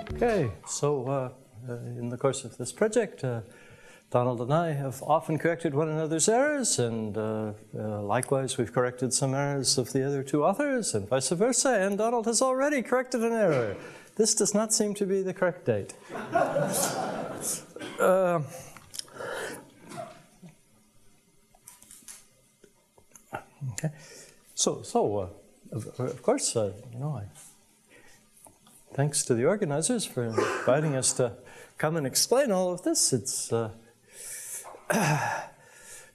Okay, so in the course of this project, Donald and I have often corrected one another's errors, and likewise we've corrected some errors of the other two authors, and vice versa, and Donald has already corrected an error. This does not seem to be the correct date. Okay, so of course, thanks to the organizers for inviting us to come and explain all of this. It's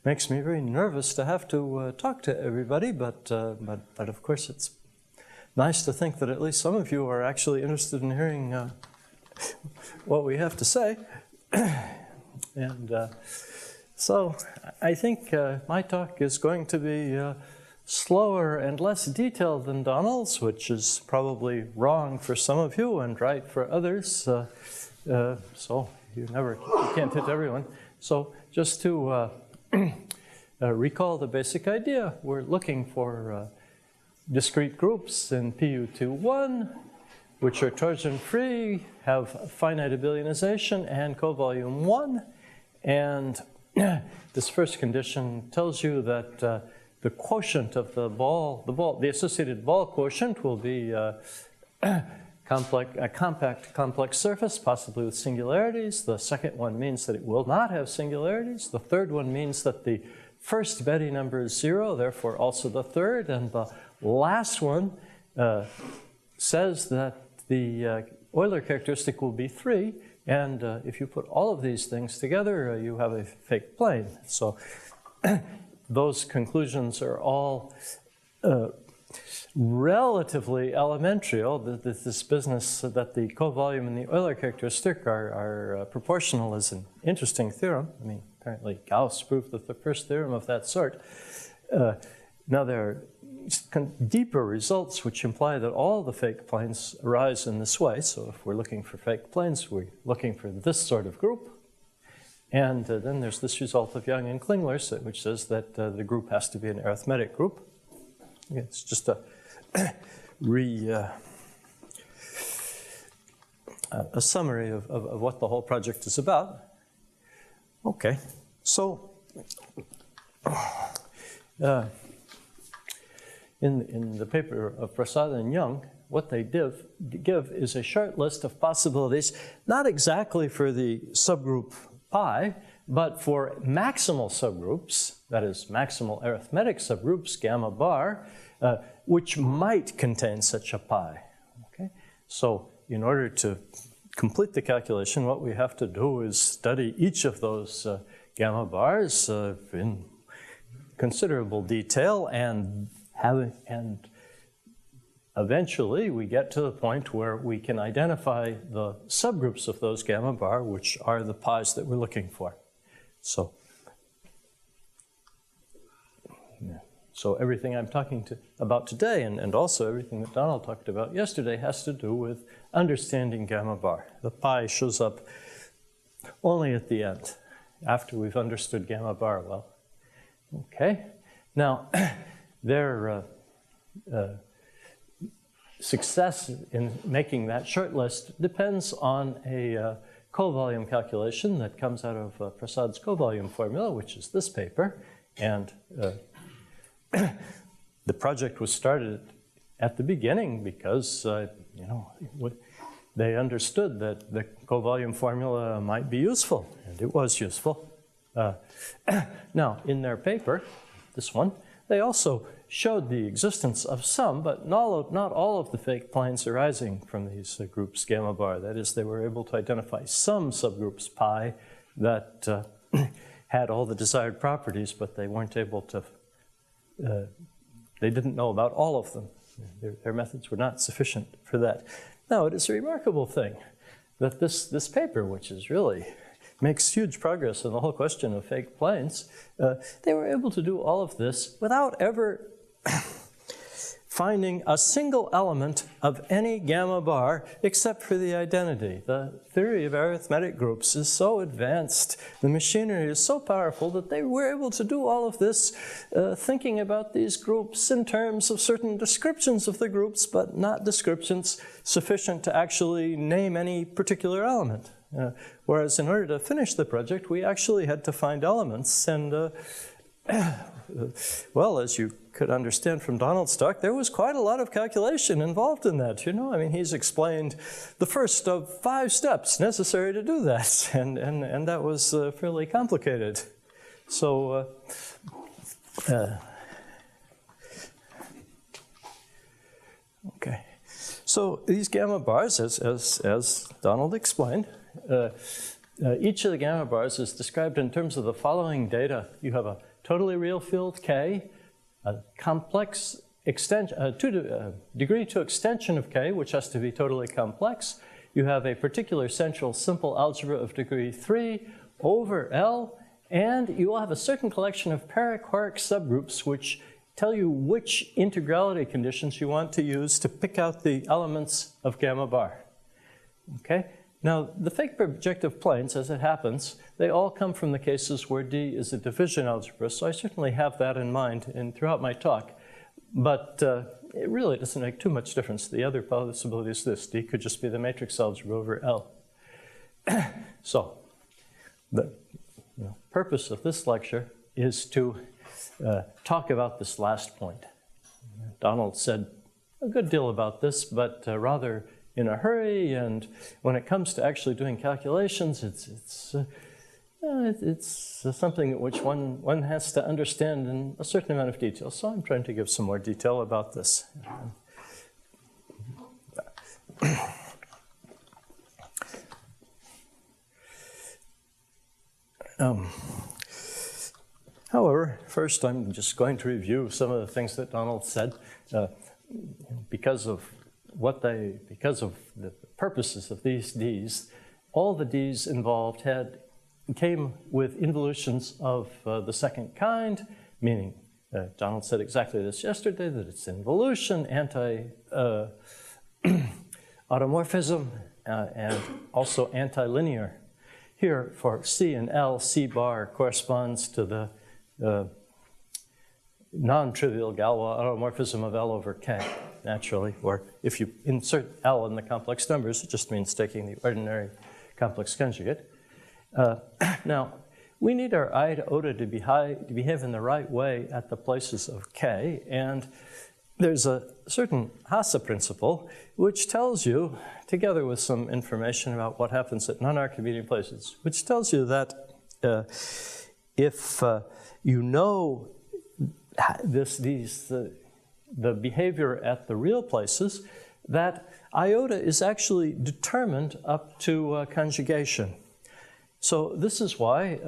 makes me very nervous to have to talk to everybody, but of course it's nice to think that at least some of you are actually interested in hearing what we have to say. And so I think my talk is going to be slower and less detailed than Donald's, which is probably wrong for some of you and right for others. So you can't hit everyone. So just to recall the basic idea, we're looking for discrete groups in PU21, which are torsion-free, have finite abelianization and covolume 1. And this first condition tells you that the quotient of the associated ball quotient will be a compact complex surface, possibly with singularities. The second one means that it will not have singularities. The third one means that the first Betti number is 0, therefore also the third. And the last one says that the Euler characteristic will be 3. And if you put all of these things together, you have a fake plane. So those conclusions are all relatively elementary. This business that the covolume and the Euler characteristic are proportional is an interesting theorem. I mean, apparently Gauss proved the first theorem of that sort. Now there are deeper results which imply that all the fake planes arise in this way. So if we're looking for fake planes, we're looking for this sort of group. And then there's this result of Young and Klingler's, which says that the group has to be an arithmetic group. It's just a summary of what the whole project is about. Okay, so in the paper of Prasad and Young, what they give is a short list of possibilities, not exactly for the subgroup pi, but for maximal subgroups, that is maximal arithmetic subgroups, gamma bar, which might contain such a pi. Okay? So in order to complete the calculation, what we have to do is study each of those gamma bars in considerable detail, and eventually we get to the point where we can identify the subgroups of those gamma bar, which are the pi's that we're looking for. So everything I'm talking about today, and also everything that Donald talked about yesterday, has to do with understanding gamma bar. The pi shows up only at the end, after we've understood gamma bar well. Okay, now their success in making that short list depends on a covolume calculation that comes out of Prasad's covolume formula, which is this paper. And the project was started at the beginning because they understood that the covolume formula might be useful, and it was useful. Now, in their paper, this one, they also showed the existence of some, but not all of the fake planes arising from these groups gamma bar. That is, they were able to identify some subgroups pi that had all the desired properties, but they weren't able to, they didn't know about all of them. Their methods were not sufficient for that. Now, it is a remarkable thing that this paper, which is really makes huge progress in the whole question of fake planes, they were able to do all of this without ever finding a single element of any gamma bar except for the identity. The theory of arithmetic groups is so advanced, the machinery is so powerful that they were able to do all of this thinking about these groups in terms of certain descriptions of the groups, but not descriptions sufficient to actually name any particular element. Whereas in order to finish the project, we actually had to find elements, and well, as you could understand from Donald's talk, there was quite a lot of calculation involved in that, you know. I mean, he's explained the first of 5 steps necessary to do that, and that was fairly complicated. So, okay. So these gamma bars, as Donald explained, each of the gamma bars is described in terms of the following data. You have a totally real field K, a complex extension, degree 2 extension of K, which has to be totally complex. You have a particular central simple algebra of degree 3 over L, and you will have a certain collection of paraquark subgroups which tell you which integrality conditions you want to use to pick out the elements of gamma bar. Okay? Now, the fake projective planes, as it happens, they all come from the cases where D is a division algebra, so I certainly have that in mind throughout my talk. But it really doesn't make too much difference. The other possibility is this: D could just be the matrix algebra over L. So, the purpose of this lecture is to talk about this last point. Donald said a good deal about this, but rather in a hurry, and when it comes to actually doing calculations, it's something which one has to understand in a certain amount of detail. So I'm trying to give some more detail about this. However, first I'm just going to review some of the things that Donald said because of the purposes of these Ds. All the Ds involved came with involutions of the second kind, meaning Donald said exactly this yesterday, that it's involution, anti-automorphism, and also antilinear. Here for C and L, C bar corresponds to the non-trivial Galois automorphism of L over K, naturally, or if you insert L in the complex numbers, it just means taking the ordinary complex conjugate. Now, we need our I to OTA to behave in the right way at the places of K, and there's a certain Hasse principle which tells you, together with some information about what happens at non-Archimedean places, which tells you that if you know the behavior at the real places, that iota is actually determined up to conjugation. So this is why,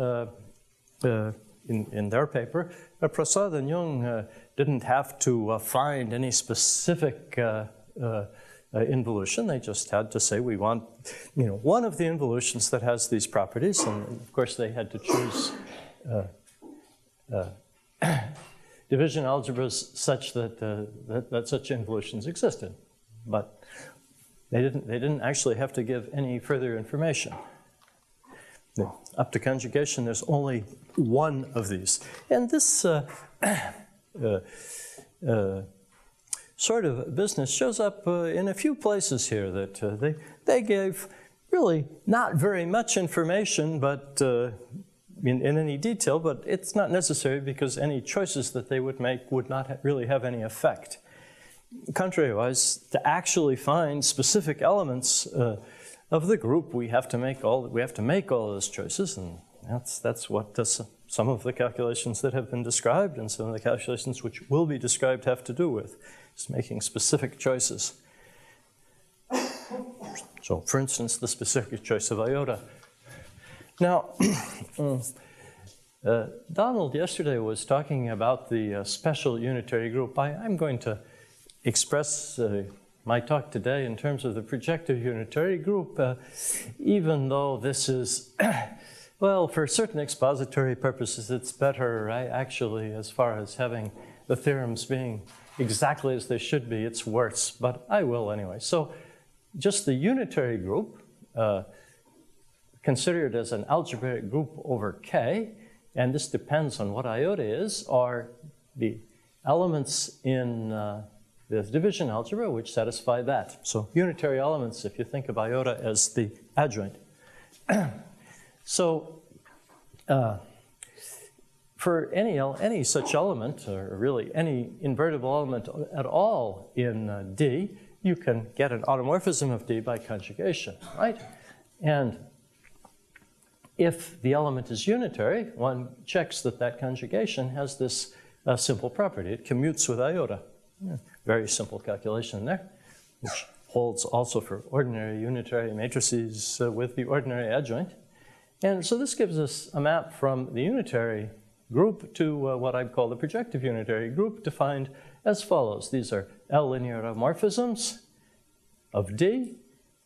in their paper, Prasad and Jung didn't have to find any specific involution. They just had to say, we want, one of the involutions that has these properties, and of course they had to choose division algebras such that such involutions existed, but they didn't actually have to give any further information. Up to conjugation, there's only one of these, and this sort of business shows up in a few places here. That they gave really not very much information, but in any detail, but it's not necessary because any choices that they would make would not really have any effect. Contrariwise, to actually find specific elements of the group, we have to make all those choices, and that's what some of the calculations that have been described and some of the calculations which will be described have to do with, is making specific choices. So, for instance, the specific choice of iota. Now, Donald yesterday was talking about the special unitary group. I'm going to express my talk today in terms of the projective unitary group, even though this is, well, for certain expository purposes, it's better, actually, as far as having the theorems being exactly as they should be, it's worse, but I will anyway. So just the unitary group, considered as an algebraic group over K, and this depends on what iota is, are the elements in the division algebra which satisfy that. So unitary elements, if you think of iota as the adjoint. So for any such element, or really any invertible element at all in D, you can get an automorphism of D by conjugation, right? And if the element is unitary, one checks that that conjugation has this simple property. It commutes with iota. Yeah, very simple calculation there, which holds also for ordinary unitary matrices with the ordinary adjoint. And so this gives us a map from the unitary group to what I'd call the projective unitary group, defined as follows. These are L linear automorphisms of D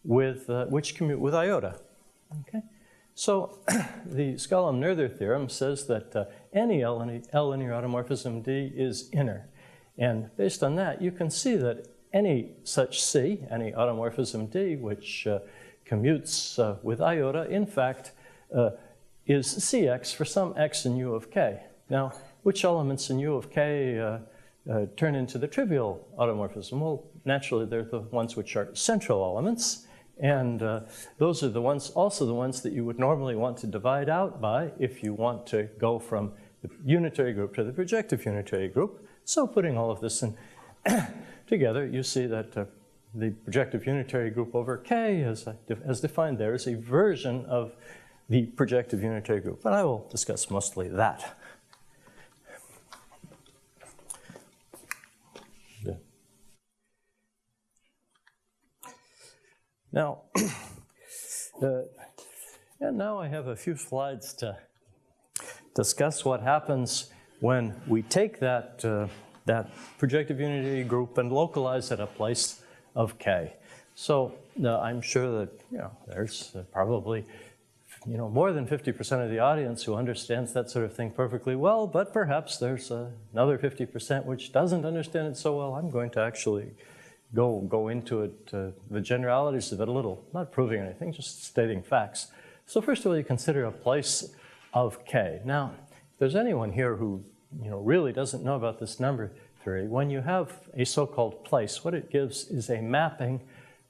with, which commute with iota. Okay? So the Skolem-Noether theorem says that any L linear automorphism D is inner. And based on that, you can see that any such C, any automorphism D, which commutes with iota, in fact, is Cx for some x in U of k. Now, which elements in U of k turn into the trivial automorphism? Well, naturally, they're the ones which are central elements. And those are the ones, also the ones that you would normally want to divide out by if you want to go from the unitary group to the projective unitary group. So putting all of this in together, you see that the projective unitary group over K, as defined there, is a version of the projective unitary group. And I will discuss mostly that. Now, and now I have a few slides to discuss what happens when we take that, that projective unitary group and localize it a place of K. So I'm sure that there's probably more than 50% of the audience who understands that sort of thing perfectly well, but perhaps there's another 50% which doesn't understand it so well. I'm going to actually go into it, the generalities of it a little, not proving anything, just stating facts. So first of all, you consider a place of K. Now, if there's anyone here who really doesn't know about this number theory, when you have a so-called place, what it gives is a mapping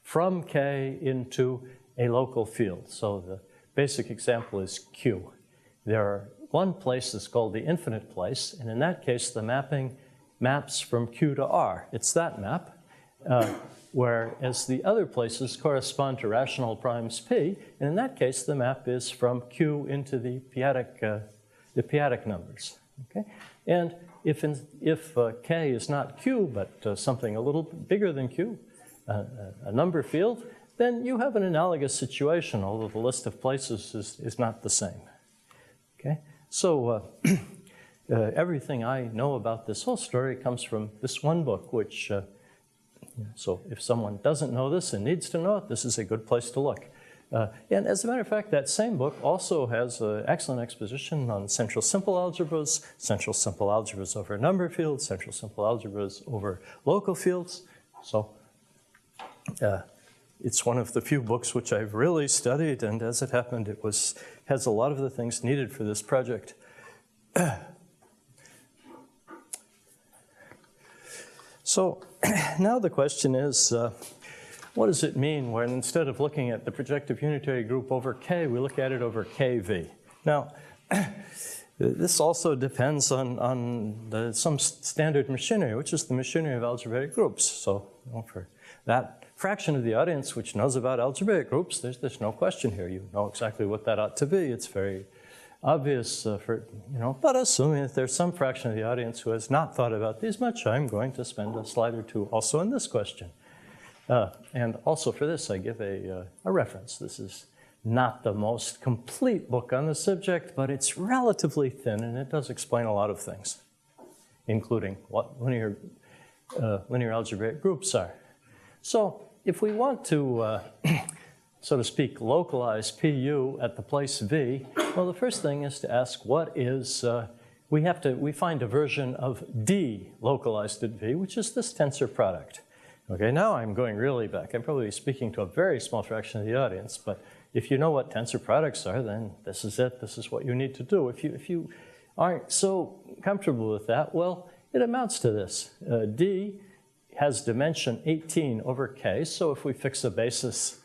from K into a local field. So the basic example is Q. One place is called the infinite place, and in that case, the mapping maps from Q to R. It's that map. Whereas the other places correspond to rational primes P, and in that case, the map is from Q into the p-adic numbers. Okay? And if K is not Q, but something a little bigger than Q, a number field, then you have an analogous situation, although the list of places is not the same. Okay? So everything I know about this whole story comes from this one book, which so if someone doesn't know this and needs to know it, this is a good place to look. And as a matter of fact, that same book also has an excellent exposition on central simple algebras over number fields, central simple algebras over local fields. So it's one of the few books which I've really studied, and as it happened, it has a lot of the things needed for this project. So now the question is, what does it mean when instead of looking at the projective unitary group over K, we look at it over KV? Now, this also depends on some standard machinery, which is the machinery of algebraic groups. So for that fraction of the audience which knows about algebraic groups, there's no question here. You know exactly what that ought to be. It's very obvious but assuming that there's some fraction of the audience who has not thought about these much, I'm going to spend a slide or two also on this question. And also for this, I give a reference. This is not the most complete book on the subject, but it's relatively thin, and it does explain a lot of things, including what linear algebraic groups are. So if we want to so to speak, localize PU at the place V, well, the first thing is to ask what is we find a version of D localized at V, which is this tensor product. Okay, now I'm going really back. I'm probably speaking to a very small fraction of the audience, but if you know what tensor products are, then this is it. This is what you need to do. If you aren't so comfortable with that, well, it amounts to this. D has dimension 18 over K, so if we fix a basis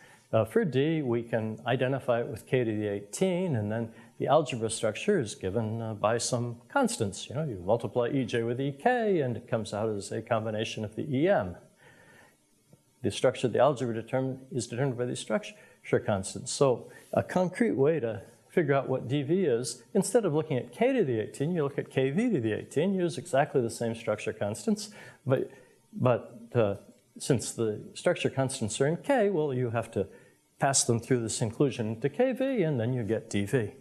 for D, we can identify it with K to the 18, and then the algebra structure is given by some constants. You know, you multiply EJ with EK, and it comes out as a combination of the EM. The structure of the algebra is determined by these structure constants. So a concrete way to figure out what dV is, instead of looking at K to the 18, you look at KV to the 18, use exactly the same structure constants, but since the structure constants are in K, well, you have to pass them through this inclusion into KV, and then you get dV.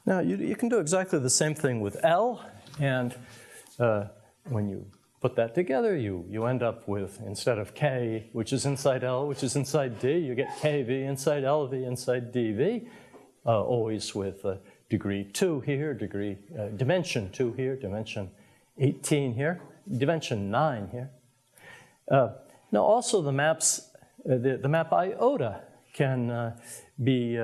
Now, you can do exactly the same thing with L, and when you put that together, you end up with, instead of K, which is inside L, which is inside D, you get KV inside LV inside DV, always with degree 2 here, dimension 2 here, dimension 18 here, dimension 9 here. Now, also the maps, the map iota can be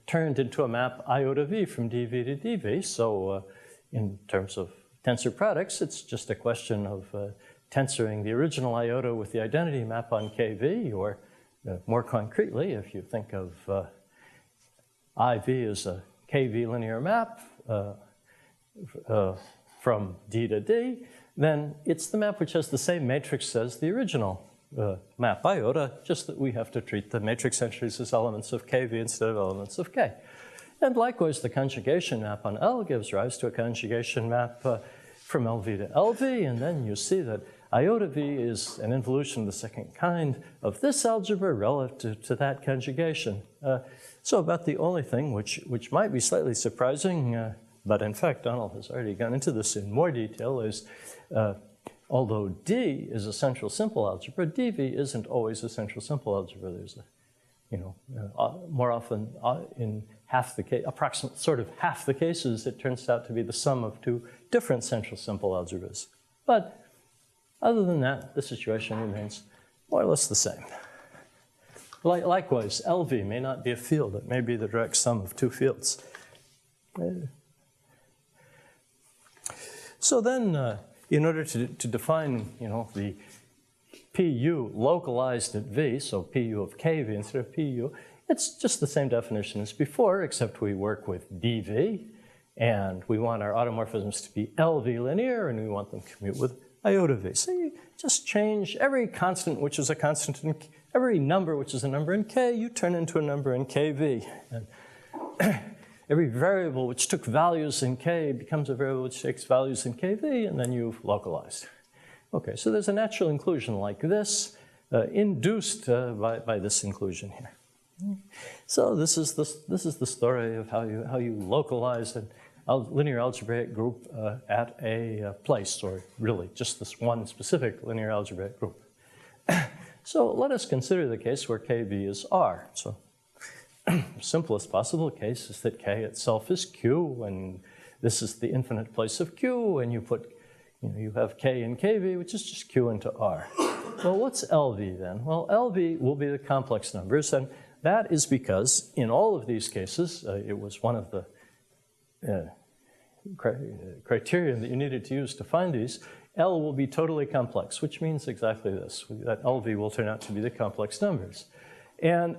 turned into a map iota v from dv to dv. So in terms of tensor products, it's just a question of tensoring the original iota with the identity map on kv, or more concretely, if you think of IV as a kv linear map from D to D, then it's the map which has the same matrix as the original map iota, just that we have to treat the matrix entries as elements of kv instead of elements of k. And likewise, the conjugation map on L gives rise to a conjugation map from LV to LV, and then you see that iota v is an involution of the second kind of this algebra relative to that conjugation. So about the only thing which might be slightly surprising, but in fact Donald has already gone into this in more detail, is although D is a central simple algebra, dV isn't always a central simple algebra. There's more often in half the case, approximately sort of half the cases, it turns out to be the sum of two different central simple algebras. But other than that, the situation remains more or less the same. Likewise, LV may not be a field. It may be the direct sum of two fields. So then, in order to define, the PU localized at V, so PU of KV instead of PU, it's just the same definition as before, except we work with DV, and we want our automorphisms to be LV linear, and we want them to commute with iota V. So you just change every constant which is a constant in every number which is a number in K, you turn into a number in KV. And every variable which took values in K becomes a variable which takes values in KV, and then you've localized. Okay, so there's a natural inclusion like this, induced by this inclusion here. So this is the story of how you localize a linear algebraic group at a place, or really just this one specific linear algebraic group. So let us consider the case where KV is R. So simplest possible case is that K itself is Q, and this is the infinite place of Q, and you have K in KV, which is just Q into R. Well, what's LV then? Well, LV will be the complex numbers, and that is because in all of these cases, it was one of the criterion that you needed to use to find these. L will be totally complex, which means exactly this, that LV will turn out to be the complex numbers. And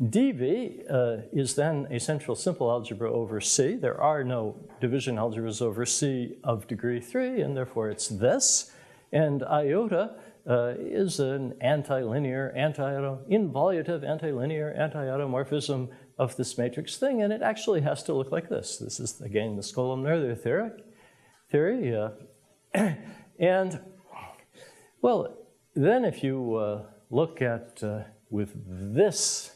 dV is then a central simple algebra over C. There are no division algebras over C of degree 3, and therefore it's this. And iota is an antilinear, involutive antilinear anti-automorphism of this matrix thing, and it actually has to look like this. This is, again, the Skolem-Noether theory. And, well, then if you look at, with this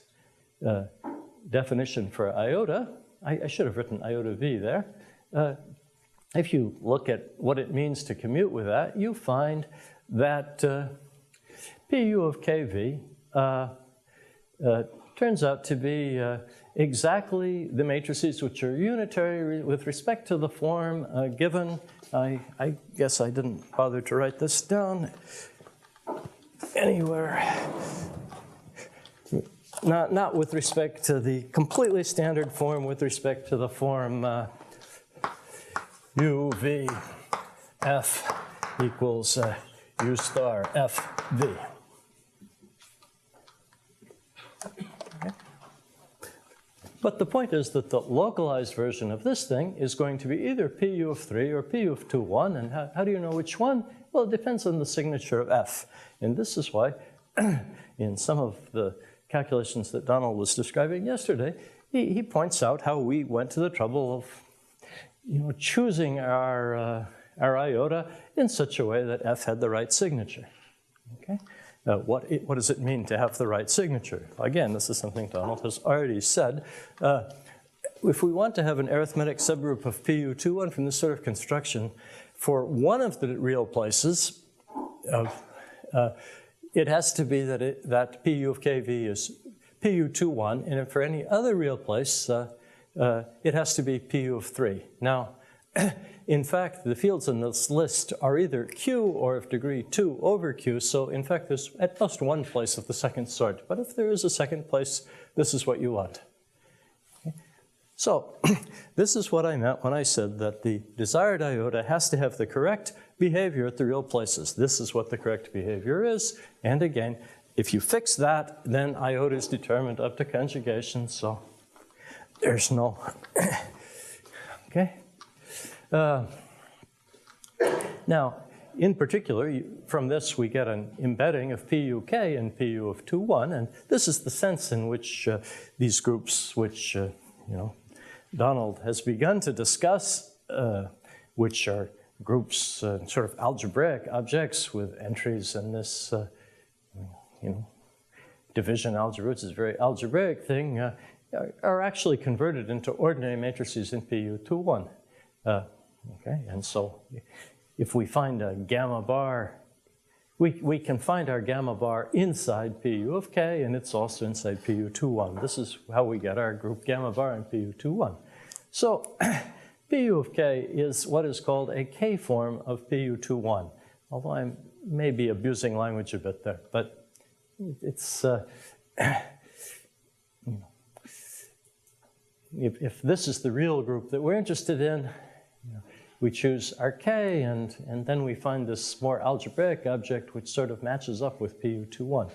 definition for iota, I should have written iota v there. If you look at what it means to commute with that, you find that PU of KV turns out to be exactly the matrices which are unitary with respect to the form given. I guess I didn't bother to write this down anywhere. Not with respect to the completely standard form, with respect to the form u v f equals u star f v. Okay. But the point is that the localized version of this thing is going to be either pu of 3 or pu of 2, 1. And how do you know which one? Well, it depends on the signature of f. And this is why in some of the calculations that Donald was describing yesterday, he points out how we went to the trouble of choosing our iota in such a way that f had the right signature. Okay? What does it mean to have the right signature? Again, this is something Donald has already said. If we want to have an arithmetic subgroup of pu21 from this sort of construction, for one of the real places, it has to be that pu of kv is pu21, and for any other real place, it has to be pu of 3. Now, in fact, the fields in this list are either q or of degree 2 over q, so in fact there's at most one place of the second sort. But if there is a second place, this is what you want. Okay. So this is what I meant when I said that the desired iota has to have the correct behavior at the real places. This is what the correct behavior is. And again, if you fix that, then iota is determined up to conjugation, so there's no, okay? Now, in particular, from this we get an embedding of PUK and PU of 2, 1, and this is the sense in which these groups, which Donald has begun to discuss, which are groups, sort of algebraic objects with entries in this, division algebra, which is a very algebraic thing, are actually converted into ordinary matrices in PU 2, 1. Okay, and so if we find a gamma bar, we can find our gamma bar inside PU of k, and it's also inside PU 2, 1. This is how we get our group gamma bar in PU 2, 1. So PU of k is what is called a k form of PU 2, 1, although I may be abusing language a bit there, but it's, if this is the real group that we're interested in, we choose our k, and then we find this more algebraic object which sort of matches up with PU 2, 1.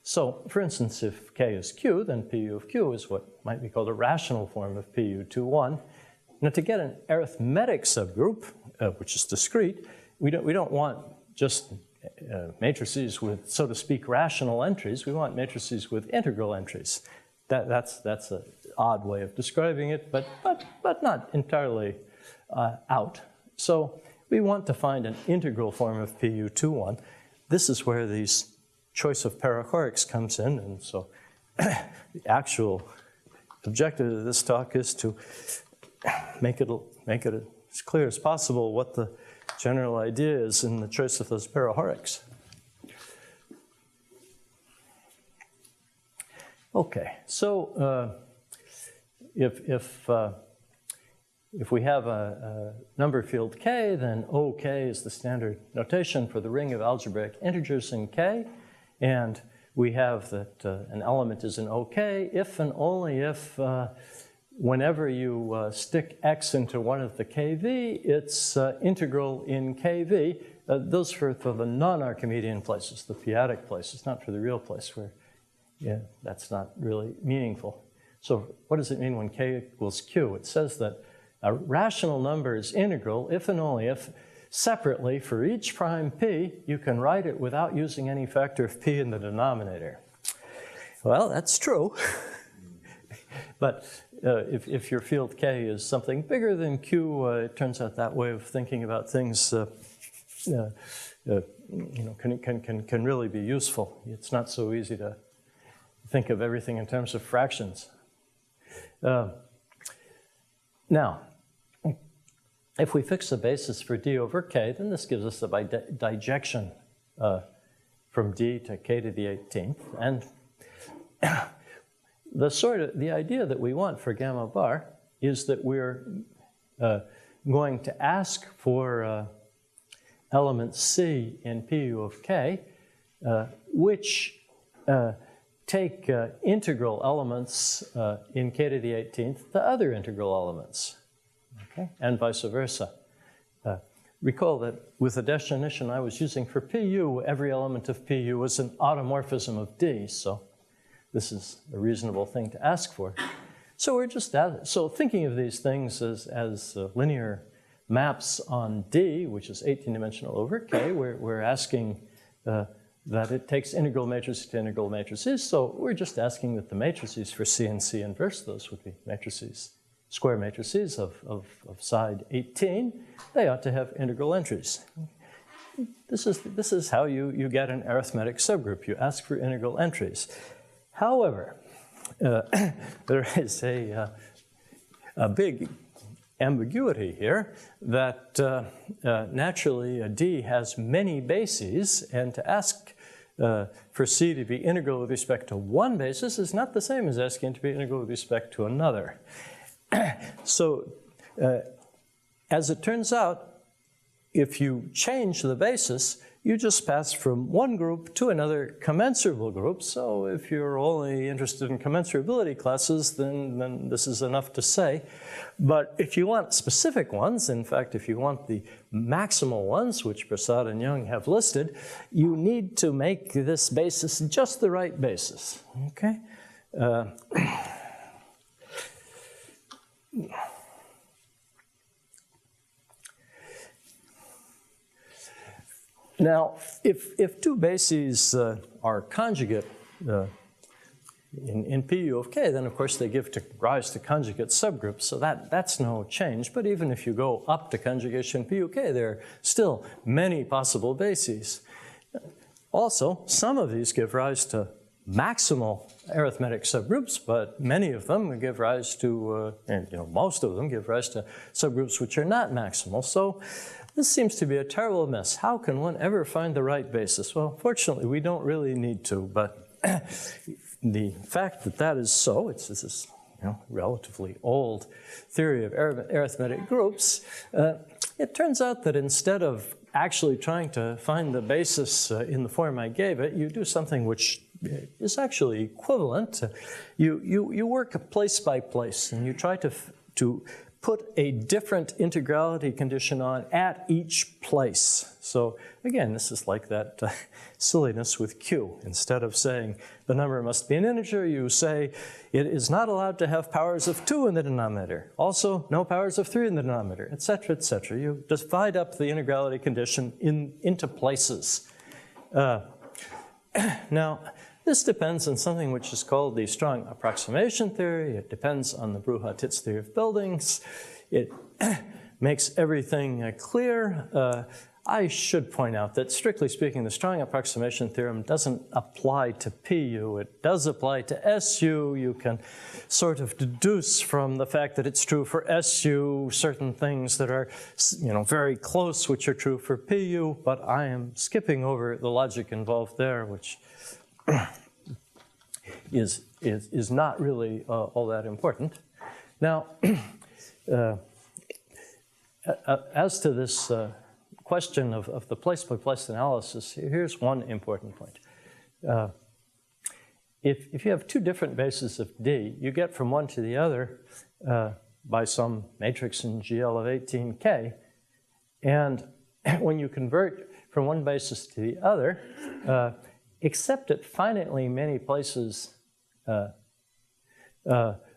So, for instance, if k is q, then PU of q is what might be called a rational form of PU 2, 1. Now, to get an arithmetic subgroup, which is discrete, we don't want just matrices with, so to speak, rational entries. We want matrices with integral entries. That's an odd way of describing it, but not entirely out. So we want to find an integral form of PU 2, 1. This is where these choice of parachorics comes in, and so the actual objective of this talk is to make it as clear as possible what the general idea is in the choice of those parachorics. Okay, so if we have a number field k, then OK is the standard notation for the ring of algebraic integers in k. And we have that an element is in OK if and only if whenever you stick x into one of the kv, it's integral in kv. Those for the non-Archimedean places, the p-adic places, not for the real place where that's not really meaningful. So what does it mean when k equals q? It says that a rational number is integral if and only if separately for each prime p, you can write it without using any factor of p in the denominator. Well, that's true. But if your field k is something bigger than q, it turns out that way of thinking about things can really be useful. It's not so easy to think of everything in terms of fractions. Now, if we fix the basis for d over k, then this gives us the bijection for from D to k to the 18th. And the idea that we want for gamma bar is that we're going to ask for element C in PU of k, which take integral elements in k to the 18th to other integral elements, okay? And vice versa. Recall that with the definition I was using for PU, every element of PU was an automorphism of D, so this is a reasonable thing to ask for. So we're just thinking of these things as linear maps on D, which is 18-dimensional over K, we're asking that it takes integral matrices to integral matrices, so we're just asking that the matrices for C and C inverse, those would be matrices, square matrices of side 18, they ought to have integral entries. This is how you get an arithmetic subgroup. You ask for integral entries. However, there is a big ambiguity here that naturally a D has many bases, and to ask for C to be integral with respect to one basis is not the same as asking to be integral with respect to another. So as it turns out, if you change the basis, you just pass from one group to another commensurable group. So if you're only interested in commensurability classes, then this is enough to say. But if you want specific ones, in fact, if you want the maximal ones, which Prasad and Young have listed, you need to make this basis just the right basis, okay? Now, if two bases are conjugate in PU of k, then of course they give rise to conjugate subgroups, so that's no change. But even if you go up to conjugation PU of k, there are still many possible bases. Also, some of these give rise to maximal arithmetic subgroups, but many of them give rise to, most of them give rise to subgroups which are not maximal. So this seems to be a terrible mess. How can one ever find the right basis? Well, fortunately, we don't really need to, but the fact that that is so, it's this relatively old theory of arithmetic groups, it turns out that instead of actually trying to find the basis in the form I gave it, you do something which is actually equivalent. You work place by place, and you try to put a different integrality condition on at each place. So again, this is like that silliness with Q. Instead of saying the number must be an integer, you say it is not allowed to have powers of 2 in the denominator. Also, no powers of 3 in the denominator, etc., etc. You divide up the integrality condition into places. Now, this depends on something which is called the strong approximation theory. It depends on the Bruhat-Titz theory of buildings. It makes everything clear. I should point out that, strictly speaking, the strong approximation theorem doesn't apply to PU. It does apply to SU. You can sort of deduce from the fact that it's true for SU certain things that are, very close, which are true for PU, but I am skipping over the logic involved there, which is not really all that important. Now, as to this question of the place-by-place analysis, here's one important point. If you have two different bases of D, you get from one to the other by some matrix in GL of 18K, and when you convert from one basis to the other, except at finitely many places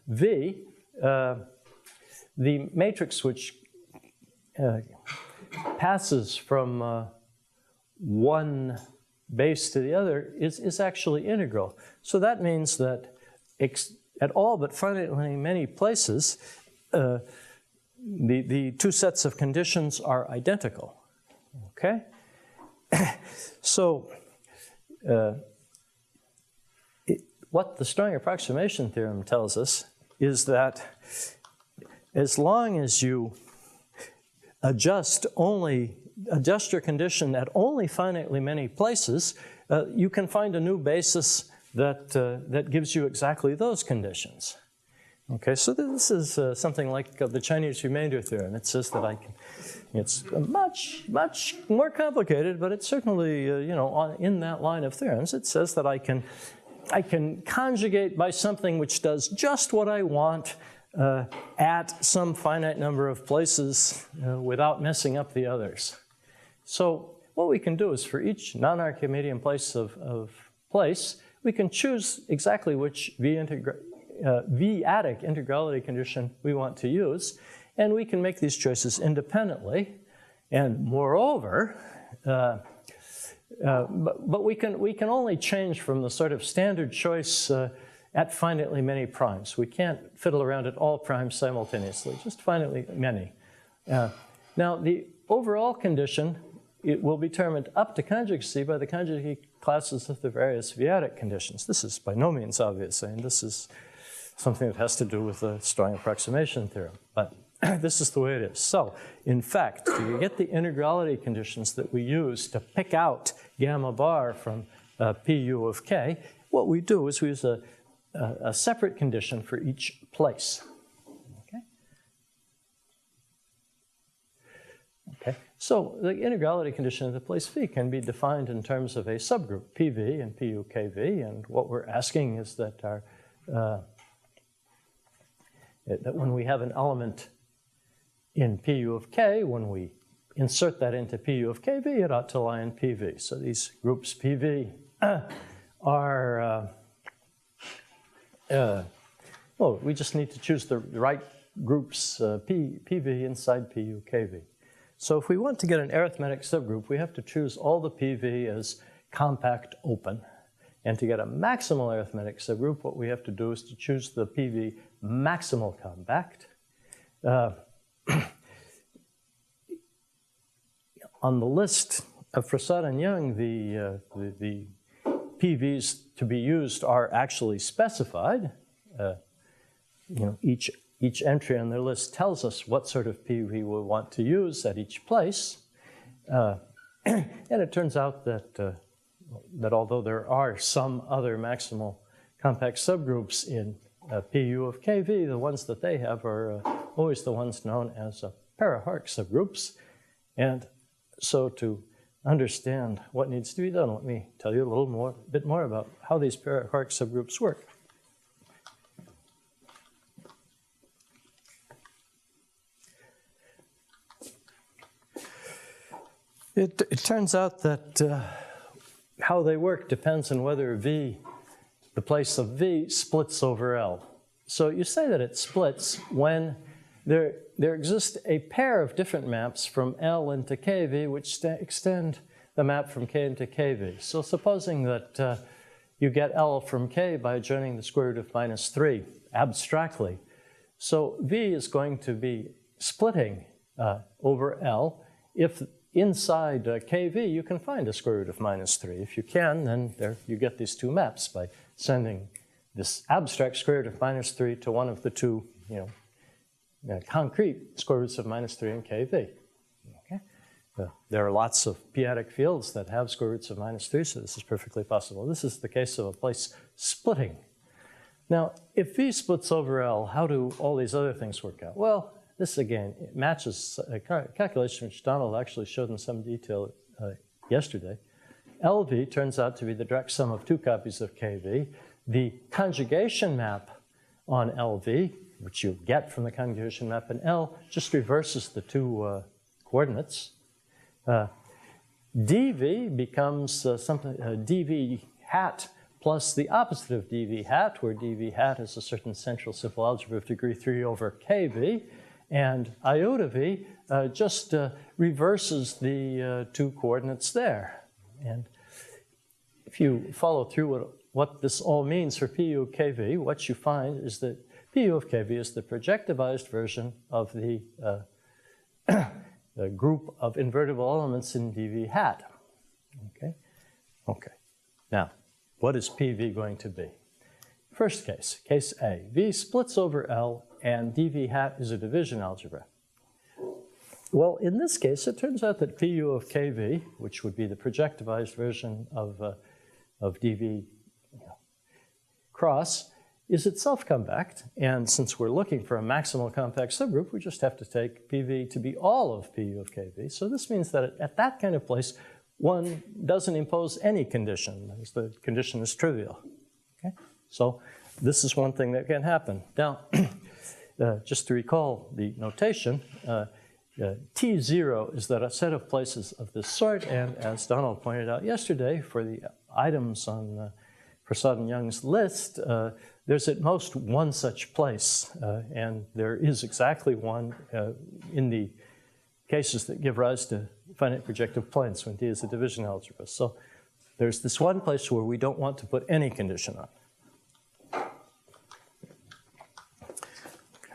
V, the matrix which passes from one base to the other is actually integral. So that means that at all but finitely many places, the two sets of conditions are identical, okay? So what the strong approximation theorem tells us is that as long as you adjust your condition at only finitely many places, you can find a new basis that gives you exactly those conditions. Okay, so this is something like the Chinese remainder theorem. It says that it's much more complicated, but it's certainly, in that line of theorems. It says that I can conjugate by something which does just what I want at some finite number of places without messing up the others. So what we can do is for each non-Archimedean place of place, we can choose exactly which v-adic integrality condition we want to use, and we can make these choices independently. And moreover, but we can only change from the sort of standard choice at finitely many primes. We can't fiddle around at all primes simultaneously, just finitely many. Now, the overall condition, it will be determined up to conjugacy by the conjugate classes of the various v-adic conditions. This is by no means obvious, and this is something that has to do with the strong approximation theorem. But this is the way it is. So, in fact, to get the integrality conditions that we use to pick out gamma bar from Pu of k, what we do is we use a separate condition for each place. Okay. So the integrality condition of the place v can be defined in terms of a subgroup, Pv and Pukv, and what we're asking is that that when we have an element in Pu of k, when we insert that into Pu of kv, it ought to lie in Pv. So these groups Pv are, well, we just need to choose the right groups Pv inside Pukv. So if we want to get an arithmetic subgroup, we have to choose all the Pv as compact open. And to get a maximal arithmetic subgroup, what we have to do is to choose the Pv maximal compact. On the list of Prasad and Young, the PVs to be used are actually specified. Each entry on their list tells us what sort of PV we want to use at each place. And it turns out that although there are some other maximal compact subgroups in Pu of kv, the ones that they have are always the ones known as para-Hark subgroups. And so to understand what needs to be done, let me tell you a bit more about how these para-Hark subgroups work. It turns out that how they work depends on whether V, the place of V, splits over L. So you say that it splits when there exists a pair of different maps from L into KV which extend the map from K into KV. So supposing that you get L from K by adjoining the square root of -3 abstractly. So V is going to be splitting over L if inside KV, you can find a square root of -3. If you can, then there you get these two maps by sending this abstract square root of -3 to one of the two, concrete square roots of -3 in KV. Okay? There are lots of p-adic fields that have square roots of -3, so this is perfectly possible. This is the case of a place splitting. Now, if V splits over L, how do all these other things work out? Well, this, again, it matches a calculation which Donald actually showed in some detail yesterday. LV turns out to be the direct sum of two copies of KV. The conjugation map on LV, which you get from the conjugation map in L, just reverses the two coordinates. DV becomes something, DV hat plus the opposite of DV hat, where DV hat is a certain central simple algebra of degree 3 over KV. And iota V just reverses the two coordinates there. And if you follow through what this all means for Pu of kV, what you find is that Pu of kV is the projectivized version of the group of invertible elements in dV hat. Okay? Okay. Now, what is PV going to be? First case, case A. V splits over L, and dV hat is a division algebra. Well, in this case, it turns out that Pu of kV, which would be the projectivized version of of dv cross is itself compact. And since we're looking for a maximal compact subgroup, we just have to take PV to be all of PU of KV. So this means that at that kind of place, one doesn't impose any condition, as the condition is trivial. Okay? So this is one thing that can happen. Now, just to recall the notation, T0 is that a set of places of this sort, and as Donald pointed out yesterday, for the items on Prasad and Young's list, there's at most one such place, and there is exactly one in the cases that give rise to finite projective planes when D is a division algebra. So there's this one place where we don't want to put any condition on.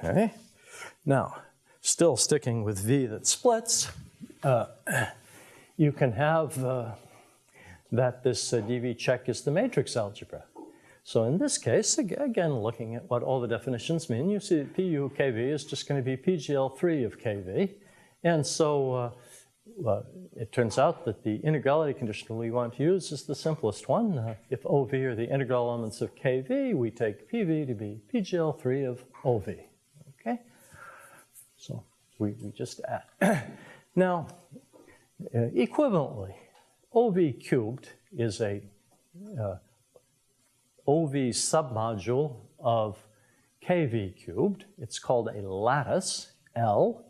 Okay, now, still sticking with V that splits, you can have that this dV check is the matrix algebra. So in this case, again, looking at what all the definitions mean, you see that PU of KV is just going to be PGL3 of KV. And so it turns out that the integrality condition we want to use is the simplest one. If OV are the integral elements of KV, we take PV to be PGL3 of OV. Okay? So we just add. Now, equivalently, OV cubed is a OV submodule of KV cubed. It's called a lattice, L,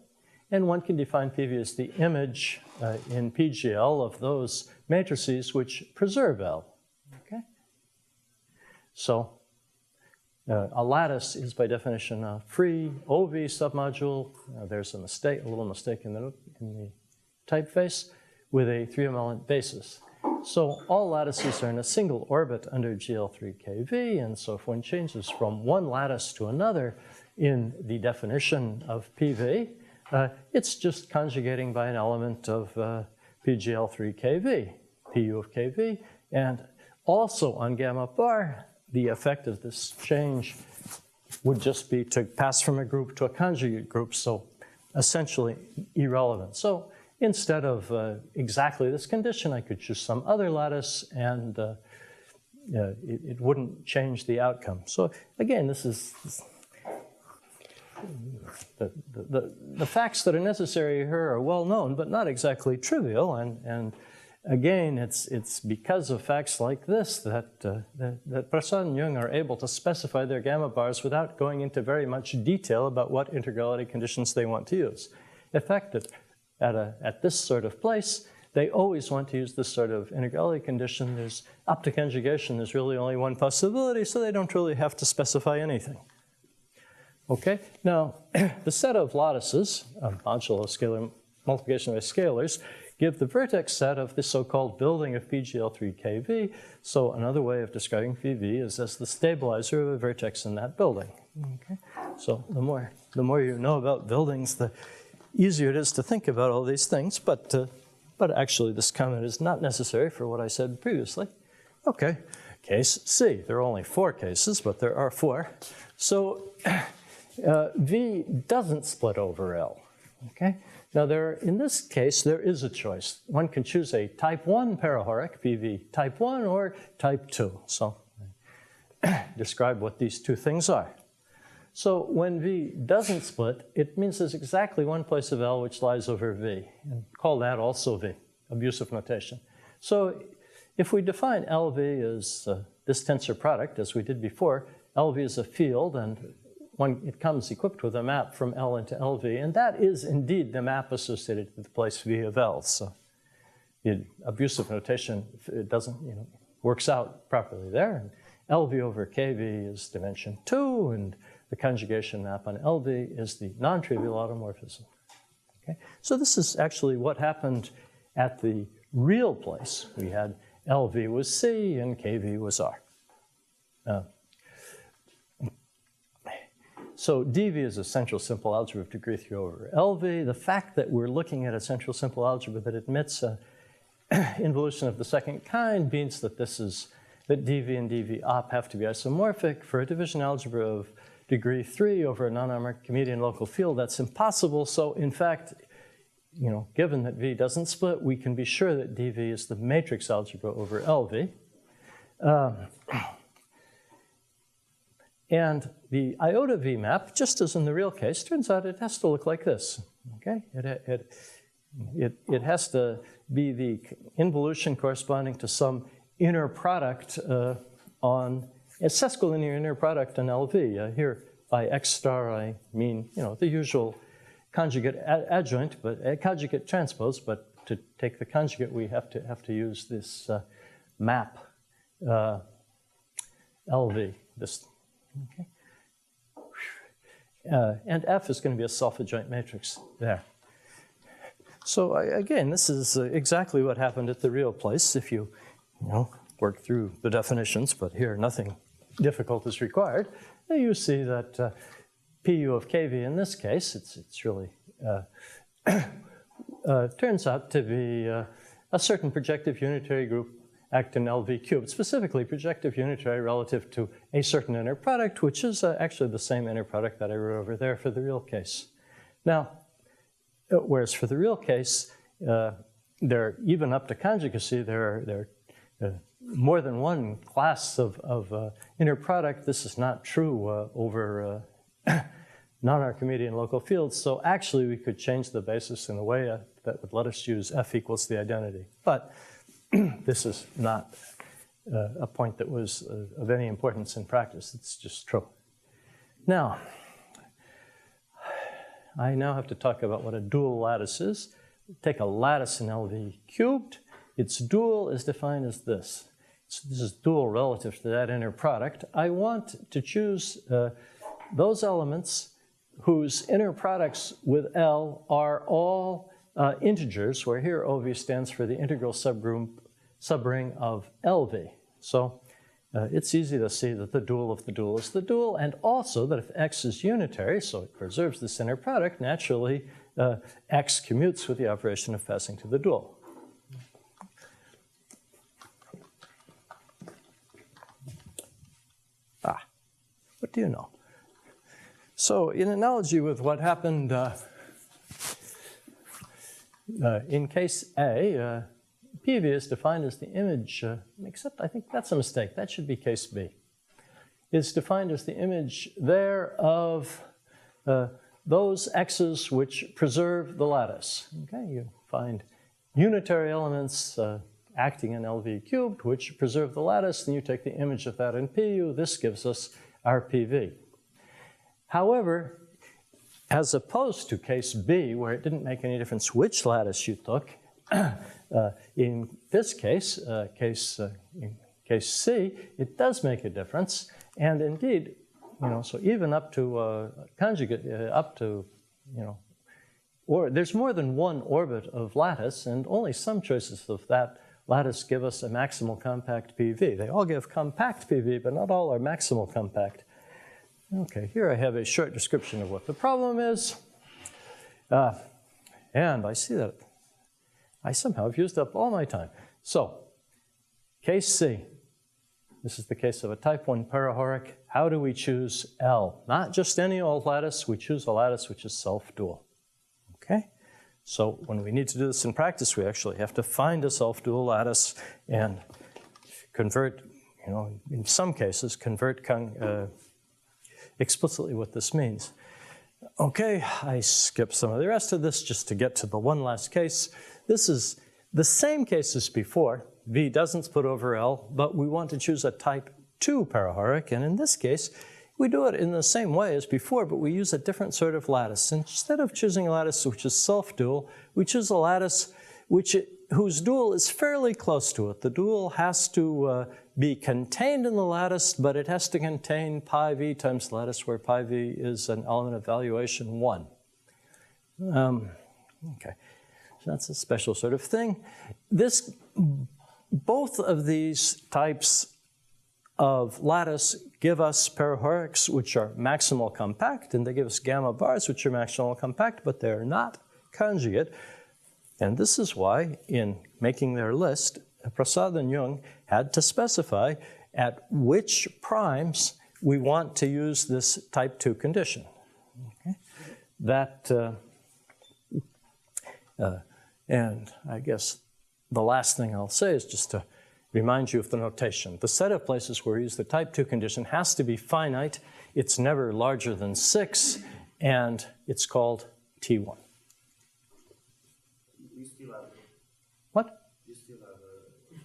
and one can define PV as the image in PGL of those matrices which preserve L. Okay? So a lattice is by definition a free OV submodule. There's a mistake, a little mistake in the typeface, with a 3-element basis. So all lattices are in a single orbit under GL3KV, and so if one changes from one lattice to another in the definition of PV, it's just conjugating by an element of PGL3KV, PU of KV, and also on gamma bar, the effect of this change would just be to pass from a group to a conjugate group, so essentially irrelevant. So instead of exactly this condition, I could choose some other lattice, and it wouldn't change the outcome. So again, this is the facts that are necessary here are well known, but not exactly trivial. And again, it's because of facts like this that Prasad and Jung are able to specify their gamma bars without going into very much detail about what integrality conditions they want to use. In fact, at this sort of place, they always want to use this sort of integrality condition. There's up to conjugation, there's really only one possibility, so they don't really have to specify anything. Okay, now the set of lattices, a modulo scalar multiplication by scalars, give the vertex set of the so-called building of PGL3KV. So another way of describing PV is as the stabilizer of a vertex in that building. Okay, so the more you know about buildings, the easier it is to think about all these things, but actually this comment is not necessary for what I said previously. Okay, case C. There are only 4 cases, but there are 4. So V doesn't split over L. Okay. Now in this case, there is a choice. One can choose a type 1 parahoric, PV type 1, or type 2. So describe what these two things are. So when V doesn't split, it means there's exactly one place of L which lies over V, and call that also V, abusive notation. So if we define LV as this tensor product, as we did before, LV is a field, and it comes equipped with a map from L into LV, and that is indeed the map associated with the place V of L. So the abusive notation, it doesn't, works out properly there. And LV over KV is dimension 2, and the conjugation map on LV is the non-trivial automorphism. Okay? So this is actually what happened at the real place. We had LV was C and KV was R. So dV is a central simple algebra of degree 3 over LV. The fact that we're looking at a central simple algebra that admits an involution of the second kind means that that dV and dV op have to be isomorphic. For a division algebra of degree 3 over a non-Archimedean local field, that's impossible. So in fact, given that V doesn't split, we can be sure that dV is the matrix algebra over LV. And the iota V map, just as in the real case, turns out it has to look like this. Okay, it has to be the involution corresponding to some inner product on a sesquilinear inner product on LV. Here by X star I mean the usual conjugate adjoint, but conjugate transpose. But to take the conjugate, we have to use this map LV. This. Okay. And F is going to be a self-adjoint matrix there. So again, this is exactly what happened at the real place if you work through the definitions, but here nothing difficult is required. You see that PU of KV in this case, it's really turns out to be a certain projective unitary group acting LV cubed, specifically projective unitary relative to a certain inner product, which is actually the same inner product that I wrote over there for the real case. Now, whereas for the real case, even up to conjugacy, there are more than one class of inner product. This is not true over non-Archimedean local fields. So actually, we could change the basis in a way that would let us use F equals the identity. But this is not a point that was of any importance in practice. It's just true. Now, I now have to talk about what a dual lattice is. Take a lattice in LV cubed. Its dual is defined as this. This is dual relative to that inner product. I want to choose those elements whose inner products with L are all integers, where here OV stands for the integral subring of LV. So it's easy to see that the dual of the dual is the dual, and also that if X is unitary, so it preserves this inner product, naturally X commutes with the operation of passing to the dual. What do you know? So in analogy with what happened in case A, PV is defined as the image, except I think that's a mistake. That should be case B. It's defined as the image there of those x's which preserve the lattice. Okay, you find unitary elements acting in LV cubed, which preserve the lattice, and you take the image of that in PU. This gives us our PV. However, as opposed to case B, where it didn't make any difference which lattice you took, in this case, in case C, it does make a difference. And indeed, so even up to conjugate, up to, or there's more than one orbit of lattice, and only some choices of that lattice give us a maximal compact PV. They all give compact PV, but not all are maximal compact. Okay, here I have a short description of what the problem is. And I see that I somehow have used up all my time. So, case C. This is the case of a type 1 parahoric. How do we choose L? Not just any old lattice. We choose a lattice which is self-dual. Okay? So when we need to do this in practice, we actually have to find a self-dual lattice and convert, in some cases, convert explicitly what this means. Okay, I skipped some of the rest of this just to get to the one last case. This is the same case as before. V doesn't split over L, but we want to choose a type 2 parahoric, and in this case, we do it in the same way as before, but we use a different sort of lattice. Instead of choosing a lattice which is self-dual, we choose a lattice whose dual is fairly close to it. The dual has to be contained in the lattice, but it has to contain pi v times the lattice, where pi v is an element of valuation 1. Okay, so that's a special sort of thing. Both of these types of lattice give us parahorics which are maximal compact, and they give us gamma bars which are maximal compact, but they're not conjugate. And this is why, in making their list, Prasad and Jung had to specify at which primes we want to use this type 2 condition. Okay? And I guess the last thing I'll say is just to remind you of the notation. The set of places where we use the type 2 condition has to be finite. It's never larger than 6, and it's called T1. You still have What? You still have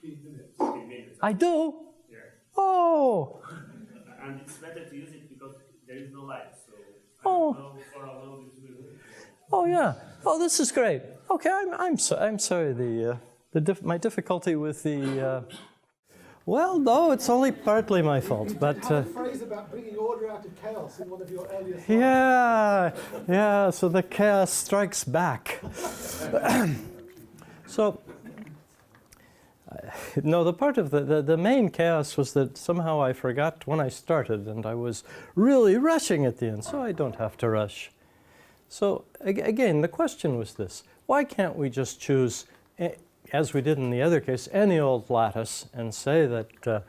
15 minutes. 15 minutes. I do? Yeah. Oh! And it's better to use it because there is no light. So I Oh. don't know for how long it will. Oh yeah. Oh, this is great. Okay, I'm sorry. My difficulty with the. Well, no, it's only partly my fault, but. You had a phrase about bringing order out of chaos in one of your earlier slides. Yeah. So the chaos strikes back. So. No, the part of the main chaos was that somehow I forgot when I started, and I was really rushing at the end, so I don't have to rush. So again, the question was this: why can't we just choose, as we did in the other case, any old lattice and say that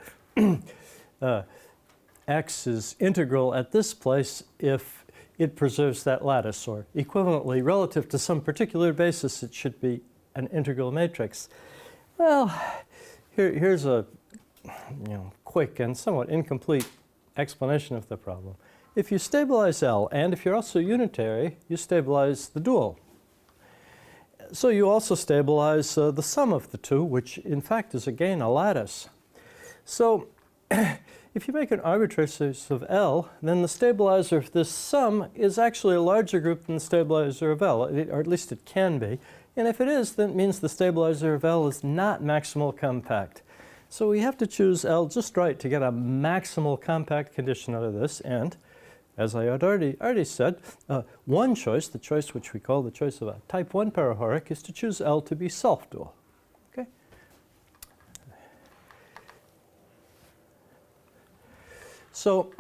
x is integral at this place if it preserves that lattice, or equivalently, relative to some particular basis, it should be an integral matrix? Well, here's a quick and somewhat incomplete explanation of the problem. If you stabilize L, and if you're also unitary, you stabilize the dual. So you also stabilize the sum of the two, which in fact is again a lattice. So if you make an arbitrary series of L, then the stabilizer of this sum is actually a larger group than the stabilizer of L, or at least it can be. And if it is, then it means the stabilizer of L is not maximal compact. So we have to choose L just right to get a maximal compact condition out of this. And as I had already said, one choice, the choice which we call the choice of a type 1 parahoric, is to choose L to be self-dual. Okay? So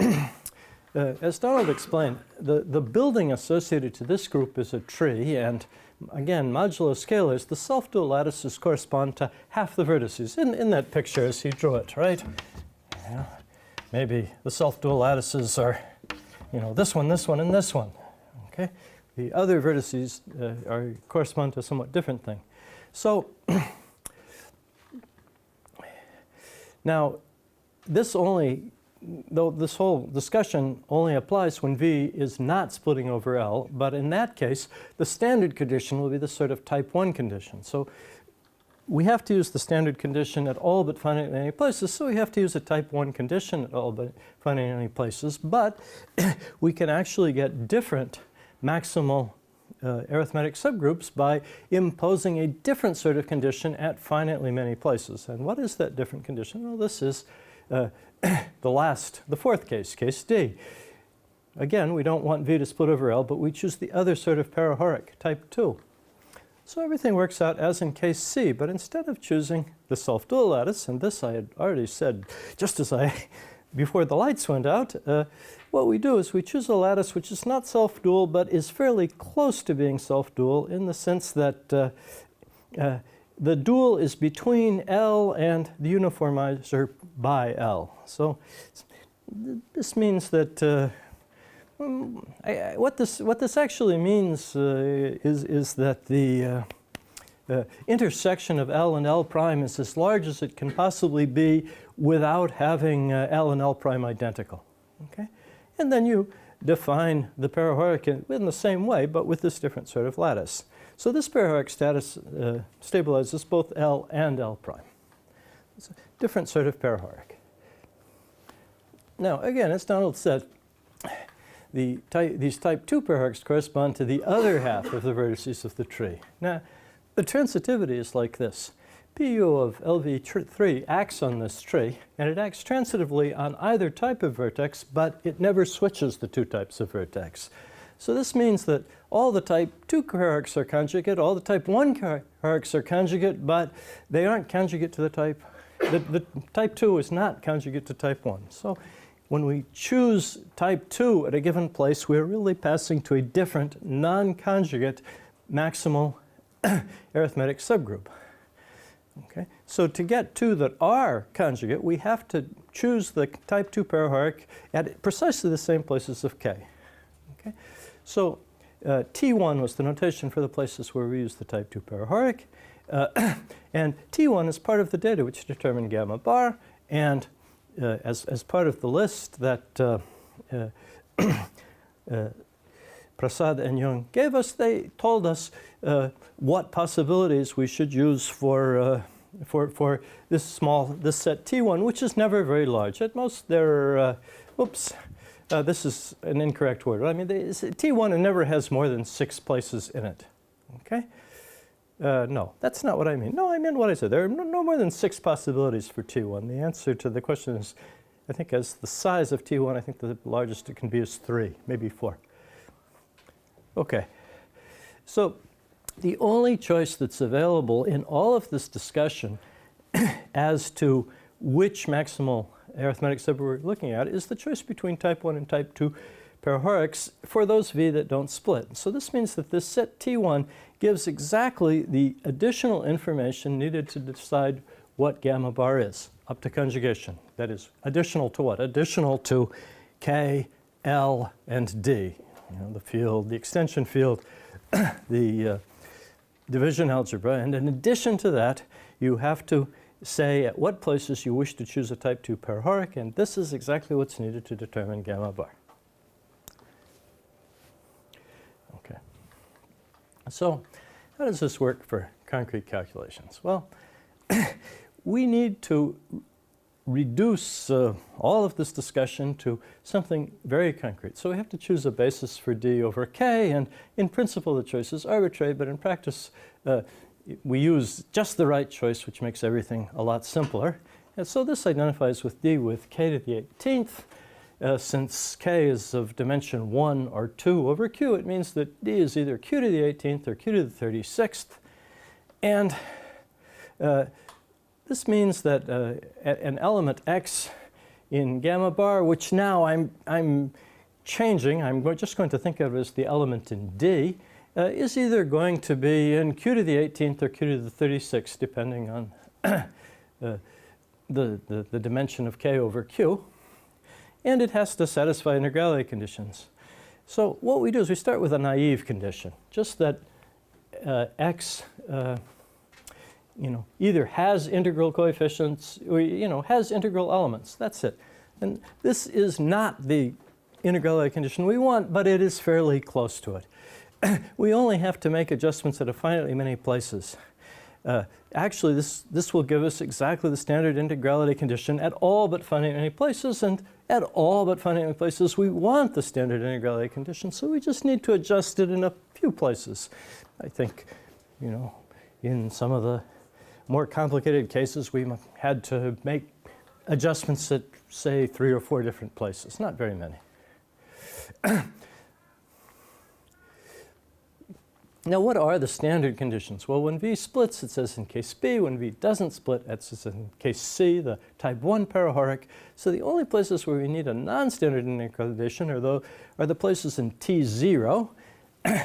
as Donald explained, the building associated to this group is a tree, and again, modulo scalars, the self-dual lattices correspond to half the vertices in that picture as he drew it, right? Yeah. Maybe the self-dual lattices are, this one, and this one, okay? The other vertices correspond to a somewhat different thing. So now, this whole discussion only applies when V is not splitting over L, but in that case, the standard condition will be the sort of type 1 condition. So we have to use the standard condition at all but finite many places, so we have to use a type 1 condition at all but finite many places, but we can actually get different maximal arithmetic subgroups by imposing a different sort of condition at finitely many places. And what is that different condition? Well, this is the fourth case, case D. Again, we don't want V to split over L, but we choose the other sort of parahoric, type 2. So everything works out as in case C, but instead of choosing the self-dual lattice, and this I had already said just as before the lights went out, what we do is we choose a lattice which is not self-dual, but is fairly close to being self-dual in the sense that the dual is between L and the uniformizer by L. So this means that what this actually means is that the intersection of L and L prime is as large as it can possibly be without having L and L prime identical. Okay, and then you define the parahoric in the same way, but with this different sort of lattice. So this parahoric status stabilizes both L and L prime. It's a different sort of parahoric. Now, again, as Donald said, these type 2 parahorics correspond to the other half of the vertices of the tree. Now, the transitivity is like this. PU of LV3 acts on this tree, and it acts transitively on either type of vertex, but it never switches the two types of vertex. So this means that all the type 2 parahorics are conjugate, all the type 1 parahorics are conjugate, but they aren't conjugate to the type. The type 2 is not conjugate to type 1. So when we choose type 2 at a given place, we're really passing to a different, non-conjugate maximal arithmetic subgroup. Okay? So to get two that are conjugate, we have to choose the type 2 parahoric at precisely the same places of K. Okay? So T1 was the notation for the places where we use the type 2 parahoric, And T1 is part of the data which determine gamma bar, and as part of the list that Prasad and Jung gave us, they told us what possibilities we should use for this set T1, which is never very large. At most, there are, this is an incorrect word. I mean, T1 never has more than 6 places in it. Okay? No, that's not what I mean. No, I meant what I said. There are no more than 6 possibilities for T1. The answer to the question is, I think as the size of T1, I think the largest it can be is 3, maybe 4. Okay. So the only choice that's available in all of this discussion as to which maximal arithmetic subgroup we're looking at is the choice between type 1 and type 2 parahorics for those V that don't split. So this means that this set T1 gives exactly the additional information needed to decide what gamma bar is up to conjugation. That is, additional to what? Additional to K, L, and D. You know, the field, the extension field, the division algebra. And in addition to that, you have to say at what places you wish to choose a type 2 parahoric, and this is exactly what's needed to determine gamma bar. Okay. So how does this work for concrete calculations? Well, we need to reduce all of this discussion to something very concrete. So we have to choose a basis for D over K, and in principle the choice is arbitrary, but in practice we use just the right choice, which makes everything a lot simpler. And so this identifies with D with K to the 18th. Since K is of dimension 1 or 2 over Q, it means that D is either Q to the 18th or Q to the 36th. And this means that an element X in gamma bar, which now I'm changing, I'm just going to think of as the element in D, is either going to be in Q to the 18th or Q to the 36th, depending on the dimension of K over Q. And it has to satisfy integrality conditions. So what we do is we start with a naive condition, just that X either has integral coefficients or has integral elements. That's it. And this is not the integrality condition we want, but it is fairly close to it. We only have to make adjustments at a finitely many places. Actually, this will give us exactly the standard integrality condition at all but finitely many places, and at all but finitely many places we want the standard integrality condition, so we just need to adjust it in a few places. I think, in some of the more complicated cases we had to make adjustments at, say, 3 or 4 different places, not very many. Now, what are the standard conditions? Well, when V splits, it says in case B. When V doesn't split, it says in case C, the type 1 parahoric. So the only places where we need a non-standard integrality condition are the places in T0.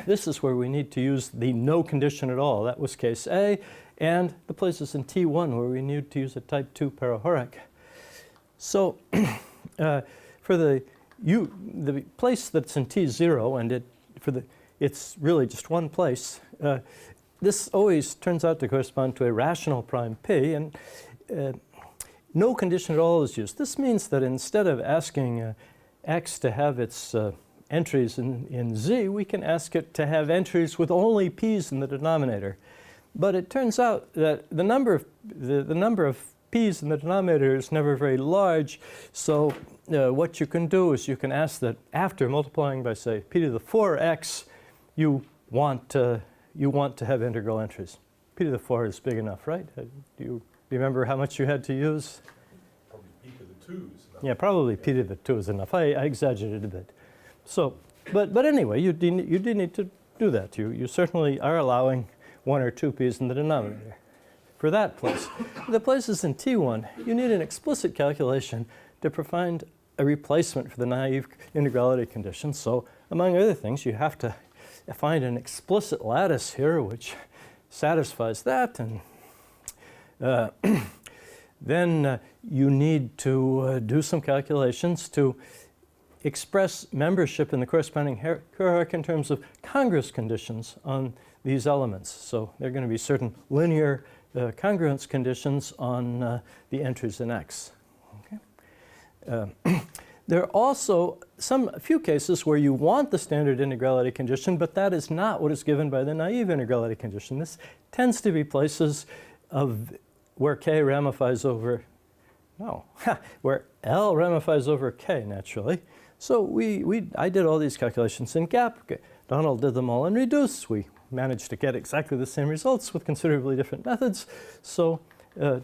This is where we need to use the no condition at all. That was case A. And the places in T1 where we need to use a type 2 parahoric. So for the place that's in T0, and it's really just one place, this always turns out to correspond to a rational prime P, and no condition at all is used. This means that instead of asking X to have its entries in Z, we can ask it to have entries with only P's in the denominator. But it turns out that the number of P's in the denominator is never very large, so what you can do is you can ask that after multiplying by, say, P to the 4x, you want to have integral entries. P to the 4 is big enough, right? Do you remember how much you had to use? Probably P to the 2 is enough. Yeah, probably P to the 2 is enough. I exaggerated a bit. So, but anyway, you do need to do that. You certainly are allowing 1 or 2 P's in the denominator. For that place, the places in T1, you need an explicit calculation to find a replacement for the naive integrality condition. So, among other things, you have to find an explicit lattice here which satisfies that, and then you need to do some calculations to express membership in the corresponding hierarchy in terms of congruous conditions on these elements. So there are going to be certain linear congruence conditions on the entries in X. Okay? There are also a few cases where you want the standard integrality condition, but that is not what is given by the naive integrality condition. This tends to be places where K ramifies over, where L ramifies over K naturally. So I did all these calculations in GAP. Donald did them all in reduce. We managed to get exactly the same results with considerably different methods. So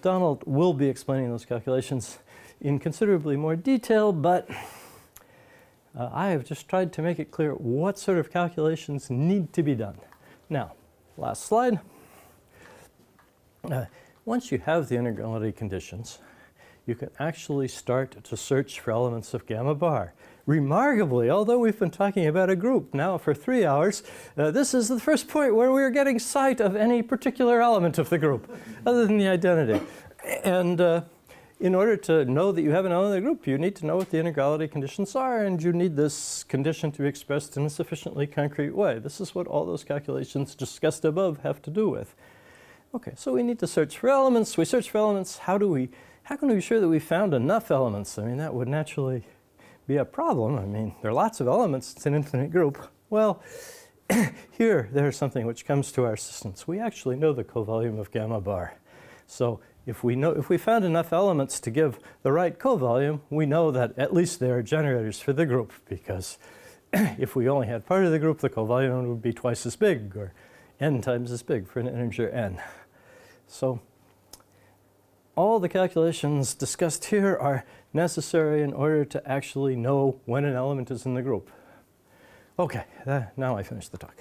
Donald will be explaining those calculations in considerably more detail, but I have just tried to make it clear what sort of calculations need to be done. Now, last slide. Once you have the integrality conditions, you can actually start to search for elements of gamma bar. Remarkably, although we've been talking about a group now for 3 hours, this is the first point where we're getting sight of any particular element of the group, other than the identity. And in order to know that you have an element of the group, you need to know what the integrality conditions are, and you need this condition to be expressed in a sufficiently concrete way. This is what all those calculations discussed above have to do with. Okay, so we need to search for elements. We search for elements. How can we be sure that we found enough elements? I mean, that would naturally be a problem. I mean, there are lots of elements. It's an infinite group. Well, there's something which comes to our assistance. We actually know the covolume of gamma bar. So if we found enough elements to give the right covolume, we know that at least they are generators for the group, because if we only had part of the group, the covolume would be twice as big, or n times as big for an integer n. So all the calculations discussed here are necessary in order to actually know when an element is in the group. Okay, now I finished the talk.